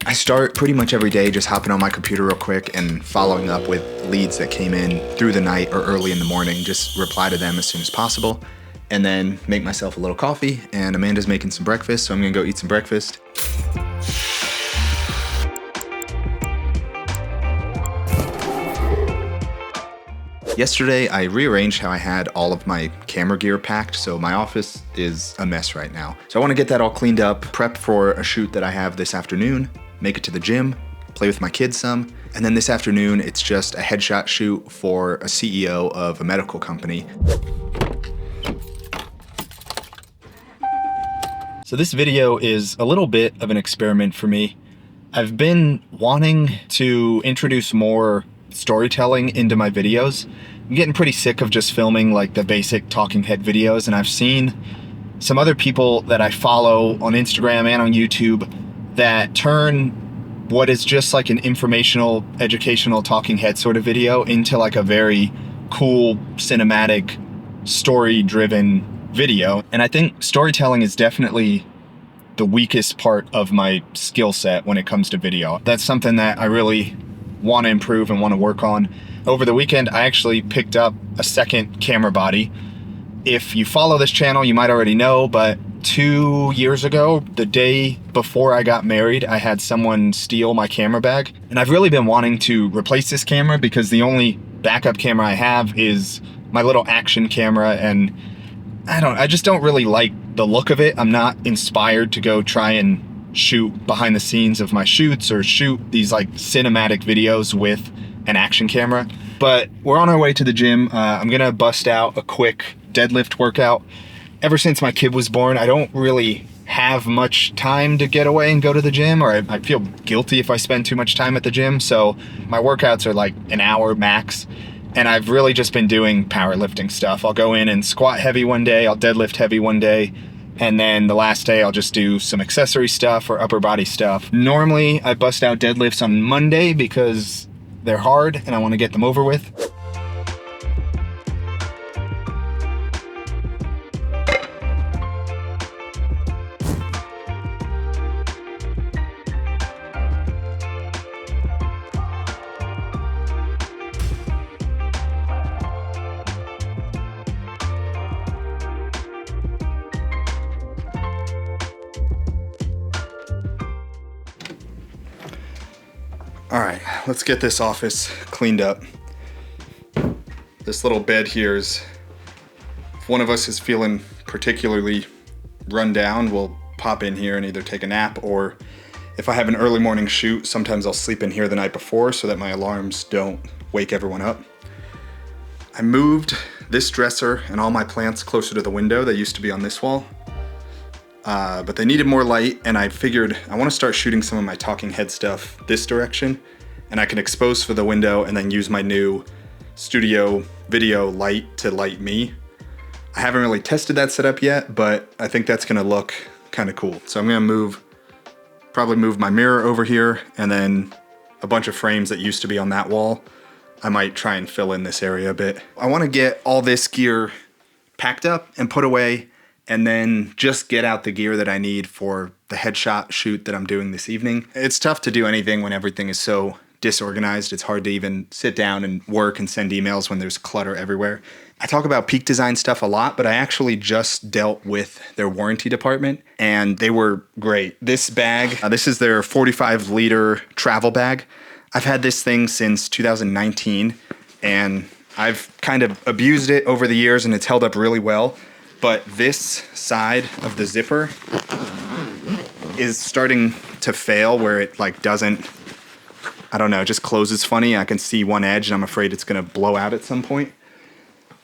I start pretty much every day just hopping on my computer real quick and following up with leads that came in through the night or early in the morning. Just reply to them as soon as possible and then make myself a little coffee. And Amanda's making some breakfast, so I'm gonna go eat some breakfast. Yesterday, I rearranged how I had all of my camera gear packed, so my office is a mess right now. So I wanna get that all cleaned up, prep for a shoot that I have this afternoon, make it to the gym, play with my kids some, and then this afternoon, it's just a headshot shoot for a CEO of a medical company. So this video is a little bit of an experiment for me. I've been wanting to introduce more storytelling into my videos. I'm getting pretty sick of just filming like the basic talking head videos, and I've seen some other people that I follow on Instagram and on YouTube that turn what is just like an informational, educational talking head sort of video into like a very cool, cinematic, story-driven video. And I think storytelling is definitely the weakest part of my skill set when it comes to video. That's something that I really want to improve and want to work on. Over the weekend, I actually picked up a second camera body. If you follow this channel, you might already know, but 2 years ago, the day before I got married, I had someone steal my camera bag. And I've really been wanting to replace this camera because the only backup camera I have is my little action camera, and I just don't really like the look of it. I'm not inspired to go try and shoot behind the scenes of my shoots or shoot these like cinematic videos with an action camera. But we're on our way to the gym. I'm gonna bust out a quick deadlift workout. Ever since my kid was born, I don't really have much time to get away and go to the gym, or I feel guilty if I spend too much time at the gym. So my workouts are like an hour max. And I've really just been doing powerlifting stuff. I'll go in and squat heavy one day, I'll deadlift heavy one day, and then the last day I'll just do some accessory stuff or upper body stuff. Normally I bust out deadlifts on Monday because they're hard and I want to get them over with. All right, let's get this office cleaned up. This little bed here is, if one of us is feeling particularly run down, we'll pop in here and either take a nap, or if I have an early morning shoot, sometimes I'll sleep in here the night before so that my alarms don't wake everyone up. I moved this dresser and all my plants closer to the window. They used to be on this wall. But they needed more light, and I figured I want to start shooting some of my talking head stuff this direction, and I can expose for the window and then use my new studio video light to light me. I haven't really tested that setup yet, but I think that's gonna look kind of cool. So I'm gonna probably move my mirror over here, and then a bunch of frames that used to be on that wall. I might try and fill in this area a bit. I want to get all this gear packed up and put away, and then just get out the gear that I need for the headshot shoot that I'm doing this evening. It's tough to do anything when everything is so disorganized. It's hard to even sit down and work and send emails when there's clutter everywhere. I talk about Peak Design stuff a lot, but I actually just dealt with their warranty department, and they were great. This bag, this is their 45-liter travel bag. I've had this thing since 2019, and I've kind of abused it over the years, and it's held up really well. But this side of the zipper is starting to fail, where it like doesn't, I don't know, it just closes funny. I can see one edge and I'm afraid it's gonna blow out at some point.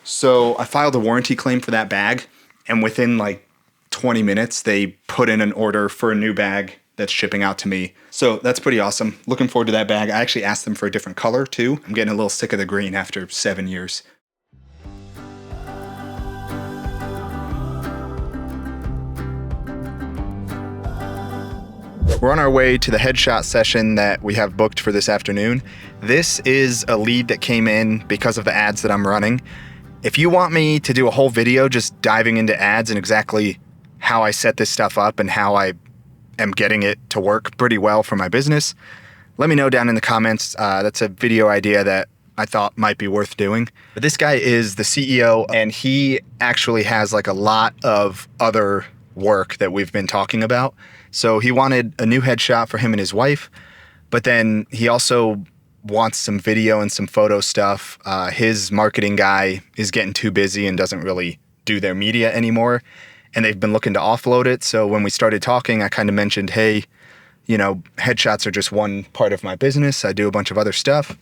So I filed a warranty claim for that bag, and within like 20 minutes, they put in an order for a new bag that's shipping out to me. So that's pretty awesome. Looking forward to that bag. I actually asked them for a different color too. I'm getting a little sick of the green after 7 years. We're on our way to the headshot session that we have booked for this afternoon. This is a lead that came in because of the ads that I'm running. If you want me to do a whole video just diving into ads and exactly how I set this stuff up and how I am getting it to work pretty well for my business, let me know down in the comments. That's a video idea that I thought might be worth doing. But this guy is the CEO, and he actually has like a lot of other work that we've been talking about. So he wanted a new headshot for him and his wife, but then he also wants some video and some photo stuff. His marketing guy is getting too busy and doesn't really do their media anymore, and they've been looking to offload it. So when we started talking, I kind of mentioned, hey, you know, headshots are just one part of my business. I do a bunch of other stuff,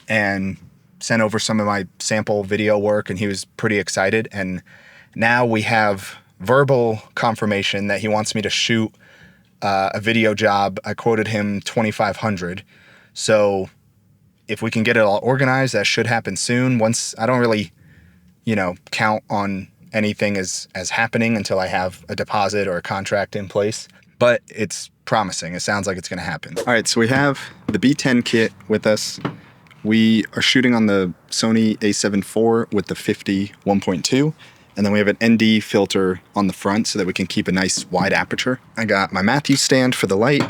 and sent over some of my sample video work, and he was pretty excited. And now we have verbal confirmation that he wants me to shoot a video job. I quoted him $2,500. So if we can get it all organized, that should happen soon. Once, I don't really, you know, count on anything as happening until I have a deposit or a contract in place, but it's promising. It sounds like it's going to happen. All right, so we have the B10 kit with us. We are shooting on the Sony a7 IV with the 50 1.2, and then we have an ND filter on the front so that we can keep a nice wide aperture. I got my Matthew stand for the light,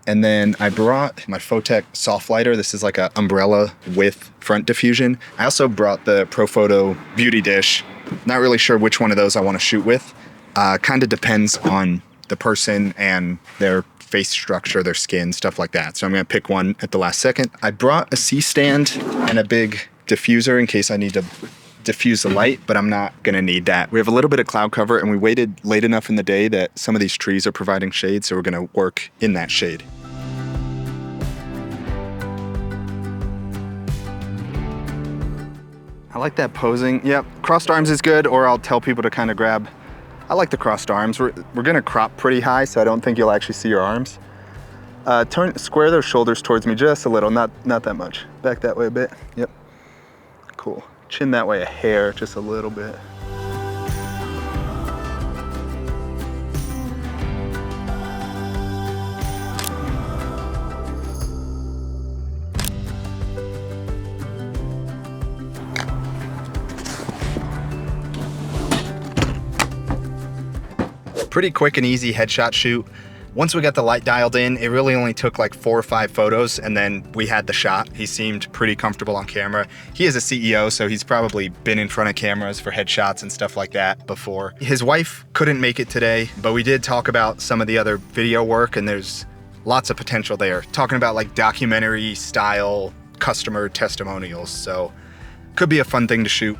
and then I brought my Photech soft lighter. This is like an umbrella with front diffusion. I also brought the Profoto beauty dish. Not really sure which one of those I want to shoot with. Kind of depends on the person and their face structure, their skin, stuff like that. So I'm gonna pick one at the last second. I brought a C-stand and a big diffuser in case I need to diffuse the light, but I'm not gonna need that. We have a little bit of cloud cover, and we waited late enough in the day that some of these trees are providing shade, so we're gonna work in that shade. I like that posing. Yep, crossed arms is good, or I'll tell people to kind of grab. I like the crossed arms. We're gonna crop pretty high, so I don't think you'll actually see your arms. Square those shoulders towards me just a little, not that much. Back that way a bit, yep. Cool, chin that way a hair, just a little bit. Pretty quick and easy headshot shoot. Once we got the light dialed in, it really only took like 4 or 5 photos, and then we had the shot. He seemed pretty comfortable on camera. He is a CEO, so he's probably been in front of cameras for headshots and stuff like that before. His wife couldn't make it today, but we did talk about some of the other video work, and there's lots of potential there. Talking about like documentary style customer testimonials, so could be a fun thing to shoot.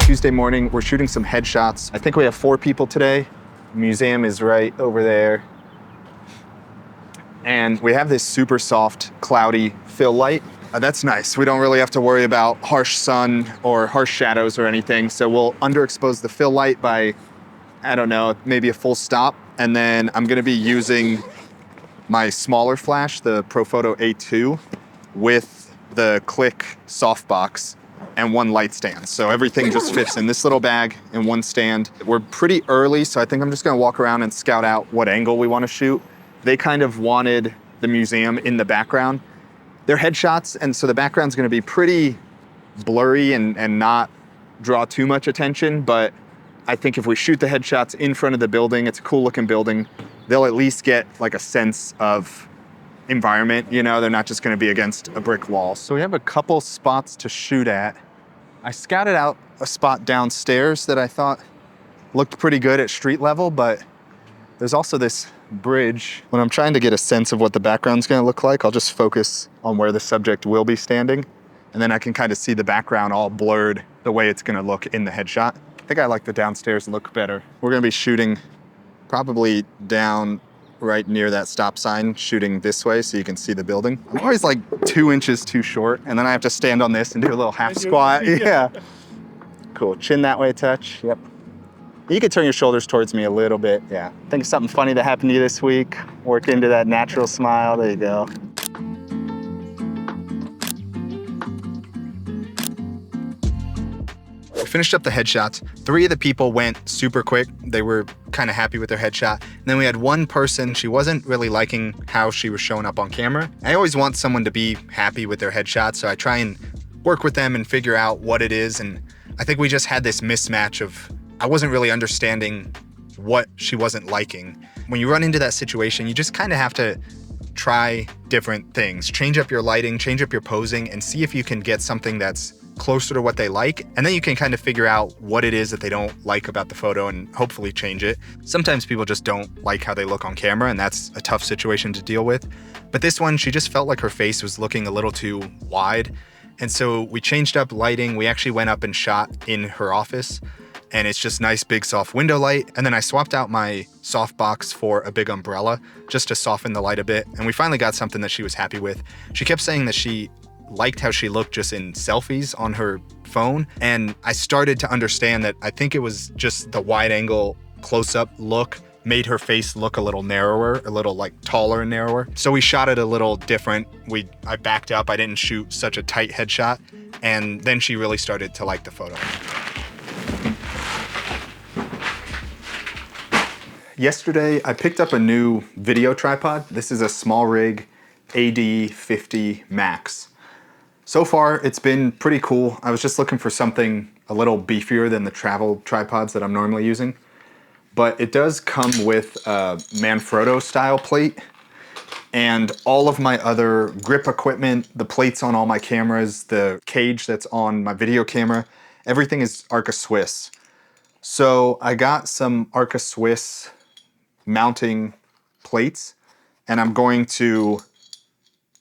Tuesday morning, we're shooting some headshots. I think we have 4 people today. The museum is right over there. And we have this super soft, cloudy fill light. That's nice. We don't really have to worry about harsh sun or harsh shadows or anything. So we'll underexpose the fill light by, I don't know, maybe a full stop. And then I'm gonna be using my smaller flash, the Profoto A2, with the Click softbox and 1 light stand. So everything just fits in this little bag in 1 stand. We're pretty early, so I think I'm just gonna walk around and scout out what angle we wanna shoot. They kind of wanted the museum in the background. They're headshots, and so the background's gonna be pretty blurry and not draw too much attention, but I think if we shoot the headshots in front of the building, it's a cool looking building, they'll at least get like a sense of environment, you know, they're not just gonna be against a brick wall. So we have a couple spots to shoot at. I scouted out a spot downstairs that I thought looked pretty good at street level, but there's also this bridge. When I'm trying to get a sense of what the background's gonna look like, I'll just focus on where the subject will be standing, and then I can kind of see the background all blurred the way it's gonna look in the headshot. I think I like the downstairs look better. We're gonna be shooting probably down right near that stop sign, shooting this way so you can see the building. I'm always like 2 inches too short, and then I have to stand on this and do a little half squat. Yeah. Cool, chin that way a touch, yep. You can turn your shoulders towards me a little bit, yeah. Think of something funny that happened to you this week. Work into that natural smile, there you go. We finished up the headshots. 3 of the people went super quick. They were kind of happy with their headshot. And then we had 1 person, she wasn't really liking how she was showing up on camera. I always want someone to be happy with their headshot, so I try and work with them and figure out what it is. And I think we just had this mismatch of, I wasn't really understanding what she wasn't liking. When you run into that situation, you just kind of have to try different things. Change up your lighting, change up your posing, and see if you can get something that's closer to what they like. And then you can kind of figure out what it is that they don't like about the photo and hopefully change it. Sometimes people just don't like how they look on camera, and that's a tough situation to deal with. But this one, she just felt like her face was looking a little too wide. And so we changed up lighting. We actually went up and shot in her office, and it's just nice big soft window light. And then I swapped out my softbox for a big umbrella just to soften the light a bit. And we finally got something that she was happy with. She kept saying that she liked how she looked just in selfies on her phone. And I started to understand that I think it was just the wide angle close-up look made her face look a little narrower, a little like taller and narrower. So we shot it a little different. I backed up, I didn't shoot such a tight headshot. And then she really started to like the photo. Yesterday, I picked up a new video tripod. This is a small rig AD50 Max. So far, it's been pretty cool. I was just looking for something a little beefier than the travel tripods that I'm normally using. But it does come with a Manfrotto style plate, and all of my other grip equipment, the plates on all my cameras, the cage that's on my video camera, everything is Arca Swiss. So I got some Arca Swiss mounting plates, and I'm going to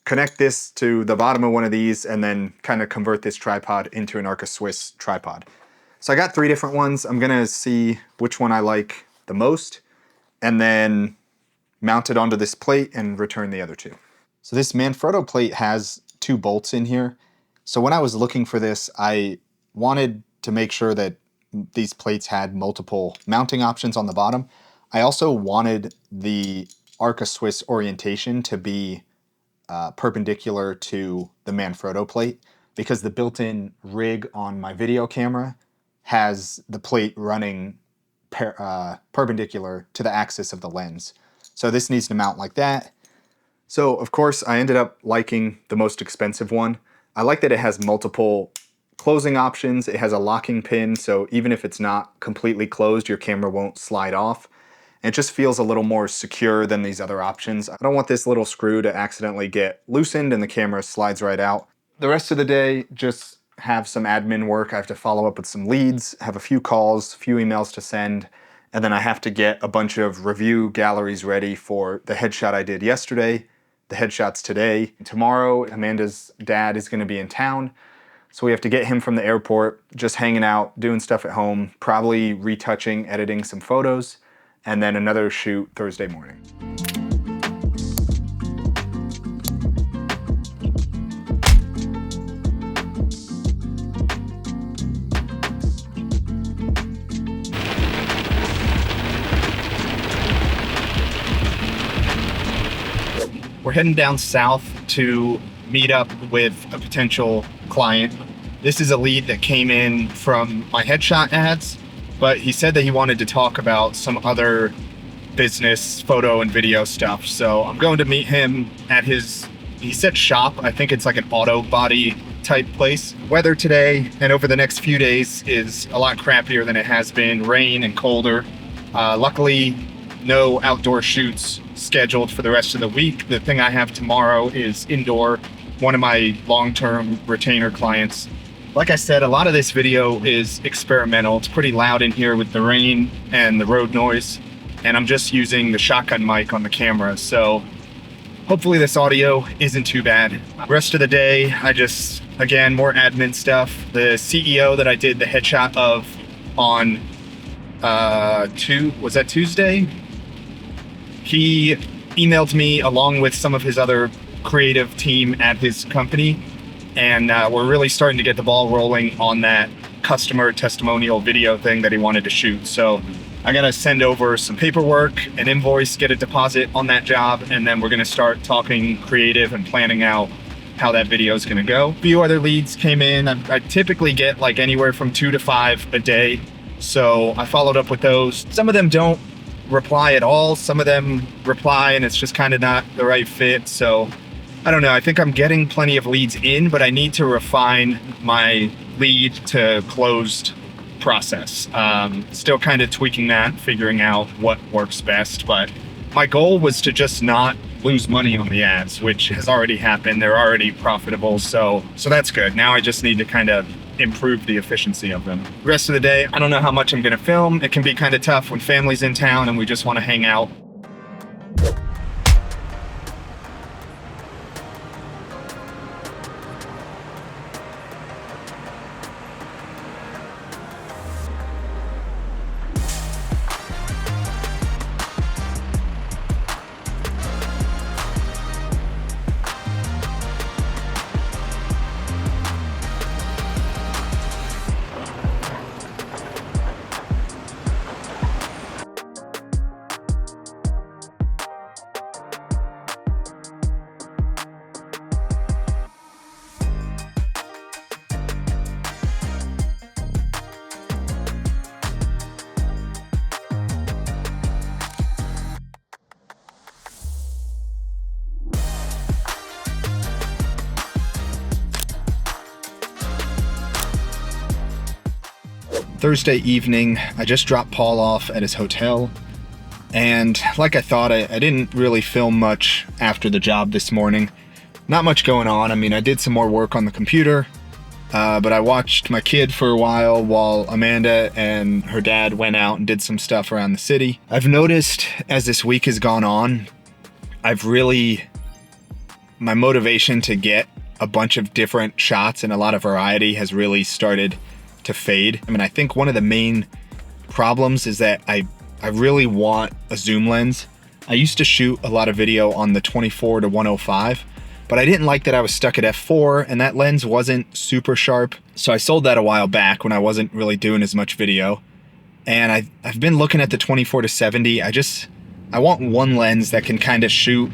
connect this to the bottom of one of these and then kind of convert this tripod into an Arca Swiss tripod. So I got 3 different ones. I'm gonna see which one I like the most and then mount it onto this plate and return the other 2. So this Manfrotto plate has 2 bolts in here. So when I was looking for this, I wanted to make sure that these plates had multiple mounting options on the bottom. I also wanted the Arca Swiss orientation to be perpendicular to the Manfrotto plate, because the built-in rig on my video camera has the plate running perpendicular to the axis of the lens. So this needs to mount like that. So of course I ended up liking the most expensive one. I like that it has multiple closing options. It has a locking pin, so even if it's not completely closed, your camera won't slide off. And it just feels a little more secure than these other options. I don't want this little screw to accidentally get loosened and the camera slides right out. The rest of the day, just have some admin work. I have to follow up with some leads, have a few calls, a few emails to send, and then I have to get a bunch of review galleries ready for the headshot I did yesterday, the headshots today. Tomorrow, Amanda's dad is gonna be in town, so we have to get him from the airport, just hanging out, doing stuff at home, probably retouching, editing some photos, and then another shoot Thursday morning. We're heading down south to meet up with a potential client. This is a lead that came in from my headshot ads, but he said that he wanted to talk about some other business photo and video stuff. So I'm going to meet him at his, he said shop. I think it's like an auto body type place. Weather today and over the next few days is a lot crappier than it has been, rain and colder. Luckily, no outdoor shoots scheduled for the rest of the week. The thing I have tomorrow is indoor, one of my long-term retainer clients. Like I said, a lot of this video is experimental. It's pretty loud in here with the rain and the road noise, and I'm just using the shotgun mic on the camera, so hopefully this audio isn't too bad. Rest of the day, again, more admin stuff. The CEO that I did the headshot of on was that Tuesday? He emailed me along with some of his other creative team at his company, and we're really starting to get the ball rolling on that customer testimonial video thing that he wanted to shoot. So I gotta send over some paperwork, an invoice, get a deposit on that job, and then we're gonna start talking creative and planning out how that video is gonna go. A few other leads came in. I typically get like anywhere from 2 to 5 a day. So I followed up with those. Some of them don't reply at all. Some of them reply and it's just kind of not the right fit. So I don't know. I think I'm getting plenty of leads in, but I need to refine my lead to closed process. Still kind of tweaking that, figuring out what works best, but my goal was to just not lose money on the ads, which has already happened. They're already profitable, so that's good. Now I just need to kind of improve the efficiency of them. The rest of the day, I don't know how much I'm gonna film. It can be kind of tough when family's in town and we just want to hang out. Thursday evening, I just dropped Paul off at his hotel, and like I thought, I didn't really film much after the job this morning. Not much going on. I mean, I did some more work on the computer, but I watched my kid for a while Amanda and her dad went out and did some stuff around the city. I've noticed as this week has gone on, my motivation to get a bunch of different shots and a lot of variety has really started to fade. I mean, I think one of the main problems is that I really want a zoom lens. I used to shoot a lot of video on the 24 to 105, but I didn't like that I was stuck at f4 and that lens wasn't super sharp. So I sold that a while back when I wasn't really doing as much video. And I've been looking at the 24 to 70. I want one lens that can kind of shoot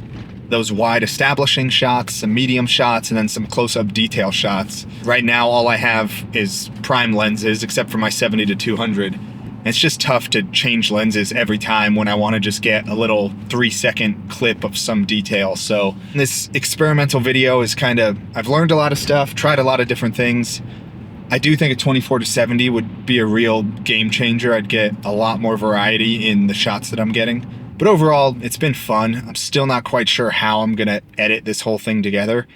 those wide establishing shots, some medium shots, and then some close-up detail shots. Right now, all I have is prime lenses, except for my 70 to 200. And it's just tough to change lenses every time when I want to just get a little 3-second clip of some detail. So this experimental video is I've learned a lot of stuff, tried a lot of different things. I do think a 24 to 70 would be a real game changer. I'd get a lot more variety in the shots that I'm getting. But overall, it's been fun. I'm still not quite sure how I'm gonna edit this whole thing together.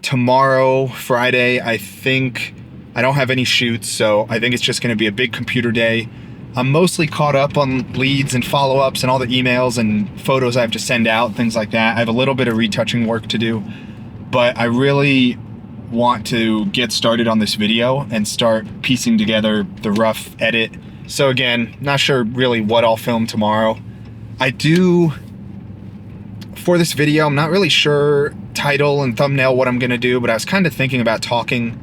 Tomorrow, Friday, I think I don't have any shoots, so I think it's just gonna be a big computer day. I'm mostly caught up on leads and follow-ups and all the emails and photos I have to send out, things like that. I have a little bit of retouching work to do, but I really want to get started on this video and start piecing together the rough edit. So again, not sure really what I'll film tomorrow. For this video, I'm not really sure title and thumbnail what I'm gonna do, but I was kind of thinking about talking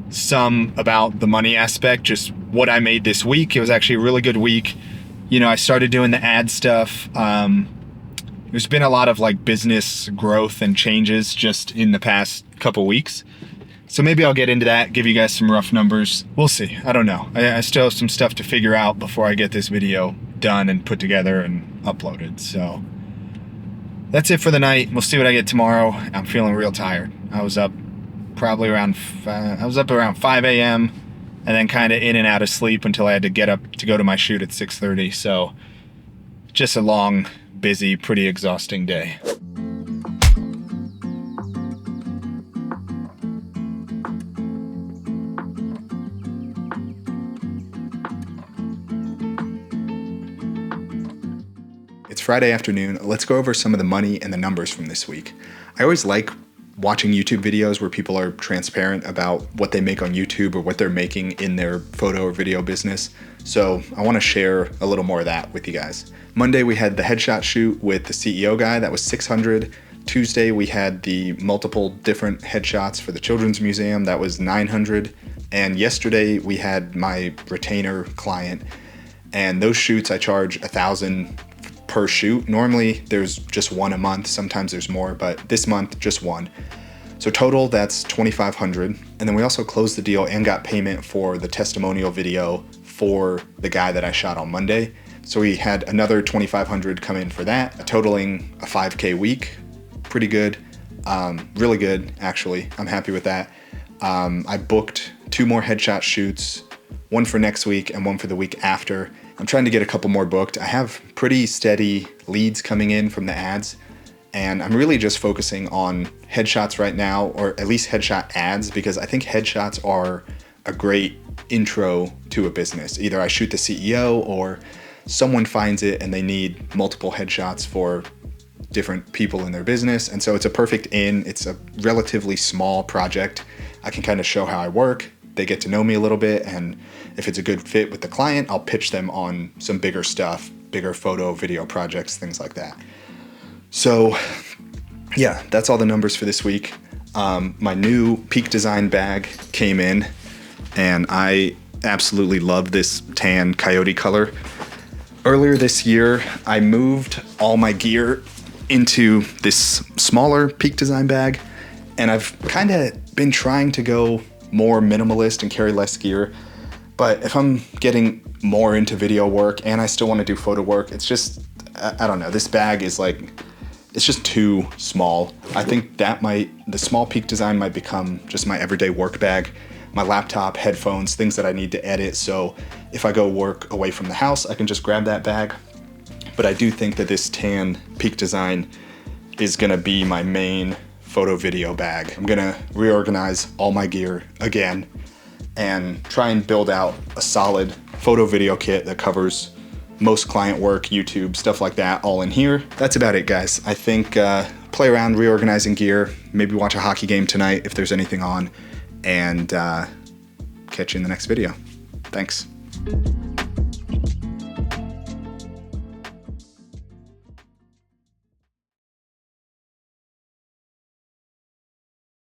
some about the money aspect, just what I made this week. It was actually a really good week. You know, I started doing the ad stuff. There's been a lot of like business growth and changes just in the past couple weeks. So maybe I'll get into that, give you guys some rough numbers. We'll see, I don't know. I still have some stuff to figure out before I get this video done and put together and uploaded. So that's it for the night. We'll see what I get tomorrow. I'm feeling real tired. I was up around 5 a.m. and then kind of in and out of sleep until I had to get up to go to my shoot at 6:30. So just a long, busy, pretty exhausting day. It's Friday afternoon. Let's go over some of the money and the numbers from this week. I always like watching YouTube videos where people are transparent about what they make on YouTube or what they're making in their photo or video business. So I want to share a little more of that with you guys. Monday, we had the headshot shoot with the CEO guy. That was $600. Tuesday, we had the multiple different headshots for the Children's Museum. That was $900. And yesterday, we had my retainer client. And those shoots, I charge $1,000 per shoot. Normally there's just one a month, sometimes there's more, but this month just one. So total, that's $2,500. And then we also closed the deal and got payment for the testimonial video for the guy that I shot on Monday. So we had another $2,500 come in for that, totaling a $5K week. Pretty good, really good actually. I'm happy with that. I booked 2 more headshot shoots, one for next week and one for the week after. I'm trying to get a couple more booked. I have pretty steady leads coming in from the ads, and I'm really just focusing on headshots right now, or at least headshot ads, because I think headshots are a great intro to a business. Either I shoot the CEO or someone finds it and they need multiple headshots for different people in their business. And so it's a perfect in. It's a relatively small project. I can kind of show how I work. They get to know me a little bit, and if it's a good fit with the client, I'll pitch them on some bigger stuff, bigger photo, video projects, things like that. So yeah, that's all the numbers for this week. My new Peak Design bag came in, and I absolutely love this tan coyote color. Earlier this year, I moved all my gear into this smaller Peak Design bag, and I've kind of been trying to go more minimalist and carry less gear. But if I'm getting more into video work and I still want to do photo work, it's just, I don't know, this bag is like, it's just too small. I think the small Peak Design might become just my everyday work bag, my laptop, headphones, things that I need to edit. So if I go work away from the house, I can just grab that bag. But I do think that this tan Peak Design is gonna be my main photo video bag. I'm gonna reorganize all my gear again and try and build out a solid photo video kit that covers most client work, YouTube, stuff like that, all in here. That's about it, guys. I think play around reorganizing gear, maybe watch a hockey game tonight if there's anything on, and catch you in the next video. Thanks.